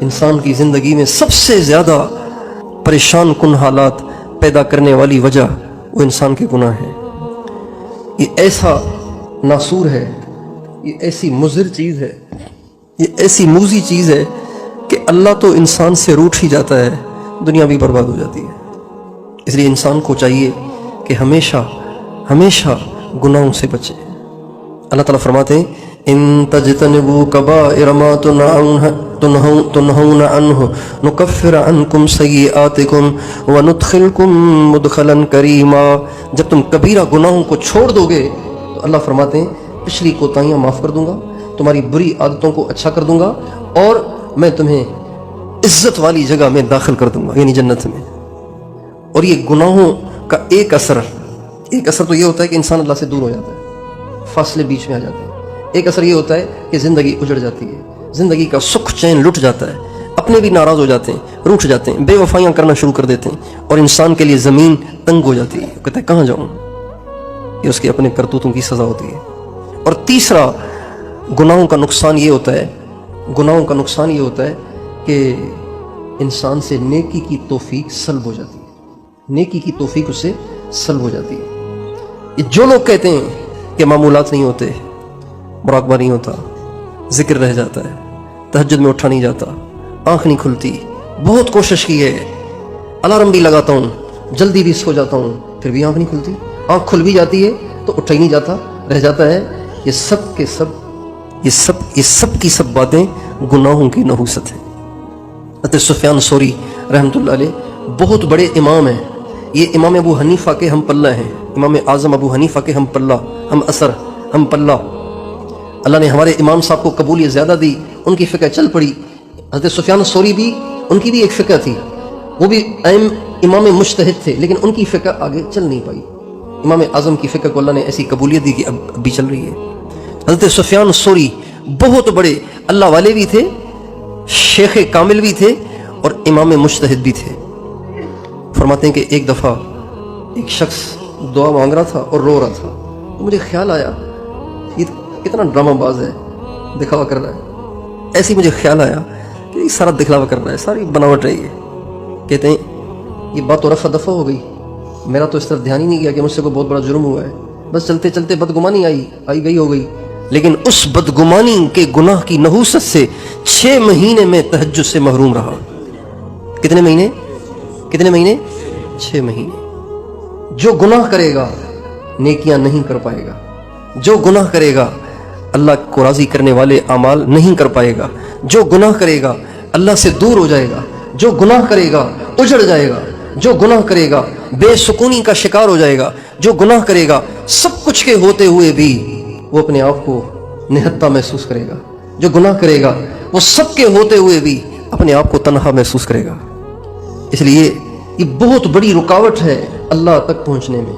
انسان کی زندگی میں سب سے زیادہ پریشان کن حالات پیدا کرنے والی وجہ وہ انسان کے گناہ ہیں۔ یہ ایسا ناسور ہے، یہ ایسی مضر چیز ہے، یہ ایسی موذی چیز ہے کہ اللہ تو انسان سے روٹھ ہی جاتا ہے، دنیا بھی برباد ہو جاتی ہے۔ اس لیے انسان کو چاہیے کہ ہمیشہ ہمیشہ گناہوں سے بچے۔ اللہ تعالیٰ فرماتے ہیں ان تجتنبوا کبائر ما تنہون عنہ نکفر عنکم سیئاتکم وندخلکم مدخلا کریما۔ جب تم کبیرہ گناہوں کو چھوڑ دو گے تو اللہ فرماتے ہیں پچھلی کوتاہیاں معاف کر دوں گا، تمہاری بری عادتوں کو اچھا کر دوں گا، اور میں تمہیں عزت والی جگہ میں داخل کر دوں گا، یعنی جنت میں۔ اور یہ گناہوں کا ایک اثر تو یہ ہوتا ہے کہ انسان اللہ سے دور ہو جاتا ہے، فاصلے بیچ میں آ جاتے ہیں۔ ایک اثر یہ ہوتا ہے کہ زندگی اجڑ جاتی ہے، زندگی کا سکھ چین لٹ جاتا ہے، اپنے بھی ناراض ہو جاتے ہیں، روٹھ جاتے ہیں، بے وفائیاں کرنا شروع کر دیتے ہیں، اور انسان کے لیے زمین تنگ ہو جاتی ہے، کہتا ہے کہاں جاؤں۔ یہ اس کے اپنے کرتوتوں کی سزا ہوتی ہے۔ اور تیسرا گناہوں کا نقصان یہ ہوتا ہے کہ انسان سے نیکی کی توفیق سلب ہو جاتی ہے، نیکی کی توفیق اس سے سلب ہو جاتی ہے۔ یہ جو لوگ کہتے ہیں کہ معمولات نہیں ہوتے، مراقبہ نہیں ہوتا، ذکر رہ جاتا ہے، تہجد میں اٹھا نہیں جاتا، آنکھ نہیں کھلتی، بہت کوشش کی ہے، الارم بھی لگاتا ہوں، جلدی بھی سو جاتا ہوں، پھر بھی آنکھ نہیں کھلتی، آنکھ کھل بھی جاتی ہے تو اٹھا ہی نہیں جاتا، رہ جاتا ہے، یہ سب کی سب باتیں گناہوں کی نحوست ہیں۔ حضرت سفیان ثوری رحمۃ اللہ علیہ بہت بڑے امام ہیں، یہ امام ابو حنیفہ کے ہم پلہ ہیں، امام اعظم ابو حنیفہ کے ہم پلہ۔ اللہ نے ہمارے امام صاحب کو قبولیت زیادہ دی، ان کی فقہ چل پڑی۔ حضرت سفیان ثوری بھی، ان کی بھی ایک فقہ تھی، وہ بھی امام مجتہد تھے، لیکن ان کی فقہ آگے چل نہیں پائی۔ امام اعظم کی فقہ کو اللہ نے ایسی قبولیت دی کہ اب بھی چل رہی ہے۔ حضرت سفیان ثوری بہت بڑے اللہ والے بھی تھے، شیخ کامل بھی تھے، اور امام مجتہد بھی تھے۔ فرماتے ہیں کہ ایک دفعہ ایک شخص دعا مانگ رہا تھا اور رو رہا تھا، تو مجھے خیال آیا یہ کتنا ڈرامہ باز ہے، دکھاوا کر رہا ہے۔ ایسے ہی مجھے خیال آیا کہ یہ سارا دکھلاوا کر رہا ہے، ساری بناوٹ رہی ہے۔ کہتے ہیں یہ بات تو رفع دفع ہو گئی، میرا تو اس طرف دھیان ہی نہیں گیا کہ مجھ سے کوئی بہت بڑا جرم ہوا ہے، بس چلتے چلتے بدگمانی آئی گئی ہو گئی۔ لیکن اس بدگمانی کے گناہ کی نحوست سے 6 مہینے میں تہجد سے محروم رہا۔ کتنے مہینے؟ 6 مہینے۔ جو گناہ کرے گا نیکیاں نہیں کر پائے گا، جو گناہ کرے گا اللہ کو راضی کرنے والے اعمال نہیں کر پائے گا، جو گناہ کرے گا اللہ سے دور ہو جائے گا، جو گناہ کرے گا اجڑ جائے گا، جو گناہ کرے گا بے سکونی کا شکار ہو جائے گا، جو گناہ کرے گا سب کچھ کے ہوتے ہوئے بھی وہ اپنے آپ کو نہتا محسوس کرے گا، جو گناہ کرے گا وہ سب کے ہوتے ہوئے بھی اپنے آپ کو تنہا محسوس کرے گا۔ اس لیے یہ بہت بڑی رکاوٹ ہے اللہ تک پہنچنے میں۔